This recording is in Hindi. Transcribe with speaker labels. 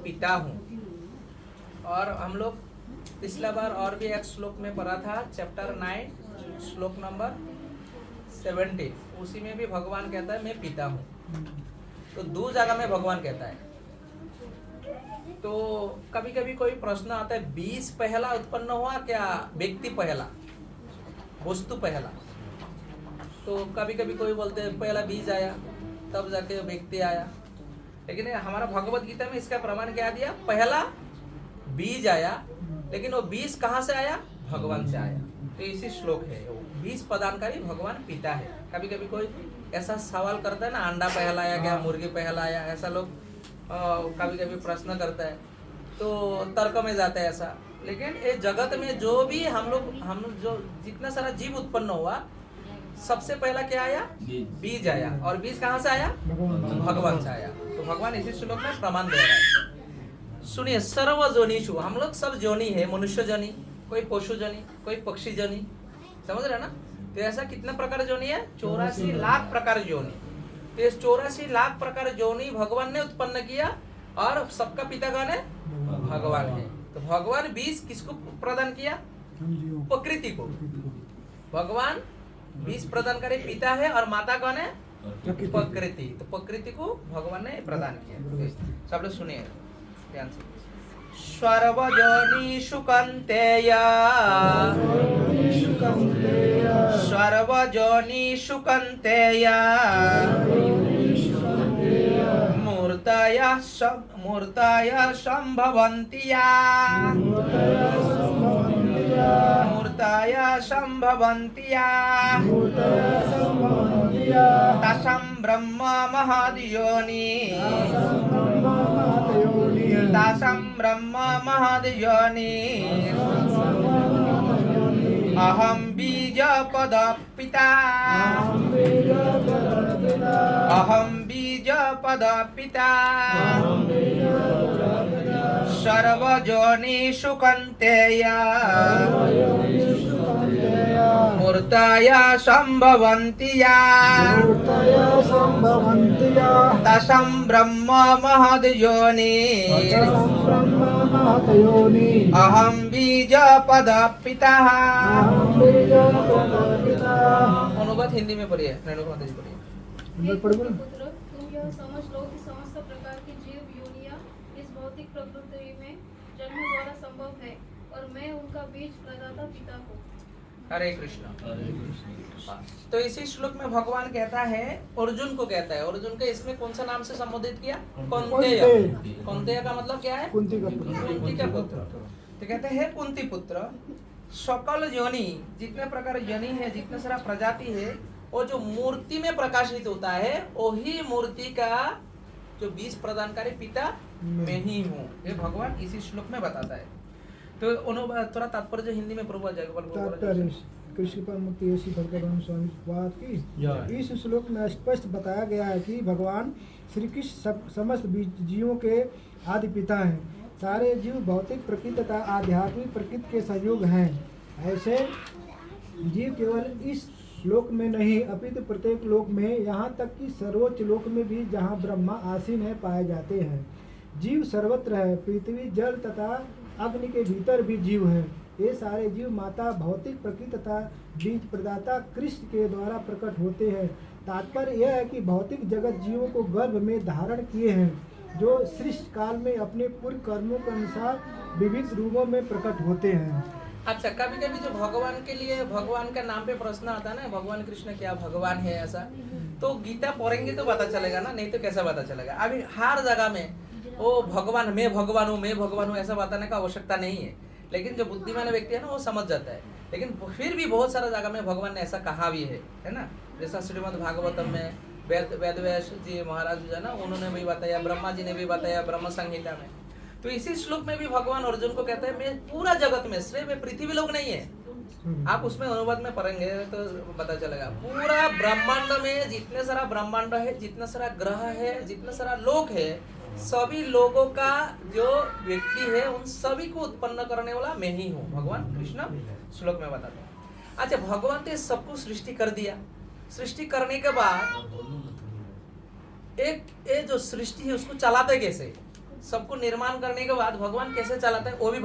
Speaker 1: पिता हूँ। और हम लोग पिछला बार और भी एक श्लोक में पढ़ा था, चैप्टर 9 श्लोक नंबर 70, उसी में भी भगवान कहता है मैं पिता हूँ। तो दो जगह में भगवान कहता है। तो कभी कभी कोई प्रश्न आता है, बीज पहला उत्पन्न हुआ क्या व्यक्ति पहला, वस्तु पहला? तो कभी कभी कोई बोलते हैं पहला बीज आया तब जाके व्यक्ति आया, लेकिन हमारा भगवत गीता में इसका प्रमाण क्या दिया? पहला बीज आया, लेकिन वो बीज कहाँ से आया? भगवान से आया। तो इसी श्लोक है, वो बीज प्रदानकारी भगवान पिता है। कभी कभी कोई ऐसा सवाल करता है ना, अंडा पहला आया क्या, मुर्गी पहला आया, ऐसा लोग कभी कभी प्रश्न करता है, तो तर्क में जाता है ऐसा। लेकिन ये जगत में जो भी हम जो जितना सारा जीव उत्पन्न हुआ, सबसे पहला क्या आया? बीज आया। और बीज कहाँ से आया? भगवान से आया। तो भगवान इसी श्लोक में प्रमाण दे रहा है। सुनिए, सर्व जोनिषु, हम लोग सब जोनी है, मनुष्य जोनी, कोई पशु जोनी, कोई पक्षी जोनी, समझ रहे ना? तो ऐसा कितना प्रकार जोनी है? 84 लाख प्रकार जोनी। तो इस 84 लाख प्रकार जोनी भगवान ने उत्पन्न किया, और सबका पिता कौन है? भगवान है। तो भगवान बीज किसको प्रदान किया? प्रकृति को। भगवान बीज प्रदान करे पिता है, और माता कौन है? प्रकृति। तो प्रकृति को भगवान ने प्रदान किया। सब लोग सुनिए ध्यान से। सर्वजोनिषु कौन्तेय, सर्वजोनिषु कौन्तेय, मूर्तयः सम्भवन्ति या, मूर्तयः सम्भवन्ति या, तस्यां ब्रह्म महद्योनि, तासां ब्रह्म महद्योनि, अहं बीजपद पिता, अहं बीजपद पिता, सर्वजोनिषु कौन्तेय, मूर्तयः सम्भवन्ति या, तस्यां ब्रह्म महद्योनि, अहं बीजपद पिता। अनुवाद हिंदी में पढ़िए, रेणुका माता जी पढ़िए।
Speaker 2: पुत्र, तुम यह समझ लो कि समस्त प्रकार की जीव योनियां इस भौतिक प्रकृति में जन्म द्वारा संभव है, और मैं उनका बीज प्रदाता पिता हूँ।
Speaker 1: हरे कृष्ण। तो इसी श्लोक में भगवान कहता है, अर्जुन को कहता है, अर्जुन के इसमें कौन सा नाम से संबोधित किया? कौन्तेय। कौन्तेय का मतलब क्या है? कुंती का पुत्र। तो कहते हैं, कुंती पुत्र, सकल योनि, जितने प्रकार योनि है, जितने सारा प्रजाति है, वो जो मूर्ति में प्रकाशित होता है, वही मूर्ति का जो बीज प्रदानकारी पिता मैं ही हूँ। ये भगवान इसी श्लोक में बताता है। तो थोड़ा तात्पर्य जो हिंदी में प्रभु आ जाएगा।
Speaker 3: कृष्ण पर मुक्ति ऐसी भगवान स्वामी बात की। इस श्लोक में स्पष्ट बताया गया है कि भगवान श्री कृष्ण समस्त जीवों के आदि पिता हैं। सारे जीव भौतिक प्रकृति तथा आध्यात्मिक प्रकृति के संयोग हैं। ऐसे जीव केवल इस लोक में नहीं, अपितु प्रत्येक लोक में, यहाँ तक कि सर्वोच्च लोक में भी, जहाँ ब्रह्मा आसीन है, पाए जाते हैं। जीव सर्वत्र है। पृथ्वी, जल तथा अग्नि के भीतर भी जीव है। ये सारे जीव माता भौतिक प्रकृति तथा बीज प्रदाता कृष्ण के द्वारा प्रकट होते हैं। तात्पर्य यह है कि भौतिक जगत जीवों को गर्भ में धारण किए हैं, जो सृष्टि काल में अपने पूर्व कर्मों के अनुसार विविध रूपों में प्रकट होते हैं।
Speaker 1: अच्छा, कभी कभी जो भगवान के लिए भगवान का नाम पे प्रश्न आता है ना, भगवान कृष्ण क्या भगवान है ऐसा, तो गीता पढ़ेंगे तो पता चलेगा ना, नहीं तो कैसा पता चलेगा? अभी हर जगह में वो भगवान, मैं भगवान हूँ, मैं भगवान हूँ, ऐसा बताने का आवश्यकता नहीं है। लेकिन जो बुद्धिमान व्यक्ति है ना, वो समझ जाता है। लेकिन फिर भी बहुत सारा जगह में भगवान ने ऐसा कहा भी है ना। जैसा श्रीमद् भागवतम में वेदव्यास जी महाराज जो है ना, उन्होंने भी बताया, ब्रह्मा जी ने भी बताया ब्रह्म संहिता में। तो इसी श्लोक में भी भगवान अर्जुन को कहते हैं, मैं पूरा जगत में, सिर्फ पृथ्वी लोग नहीं है, आप उसमें अनुवाद में पढ़ेंगे तो पता चलेगा, पूरा ब्रह्मांड में जितने सारा ब्रह्मांड है, जितना सारा ग्रह है, जितना सारा लोक है, सभी लोगों का जो व्यक्ति है, उन सभी को उत्पन्न करने वाला मैं ही हूँ, भगवान कृष्ण श्लोक में बताते हैं। अच्छा, भगवान ने सबको सृष्टि कर दिया। सृष्टि करने के बाद एक ये जो सृष्टि है उसको चलाते कैसे? सबको निर्माण करने के बाद भगवान कैसे चलाता है वो भी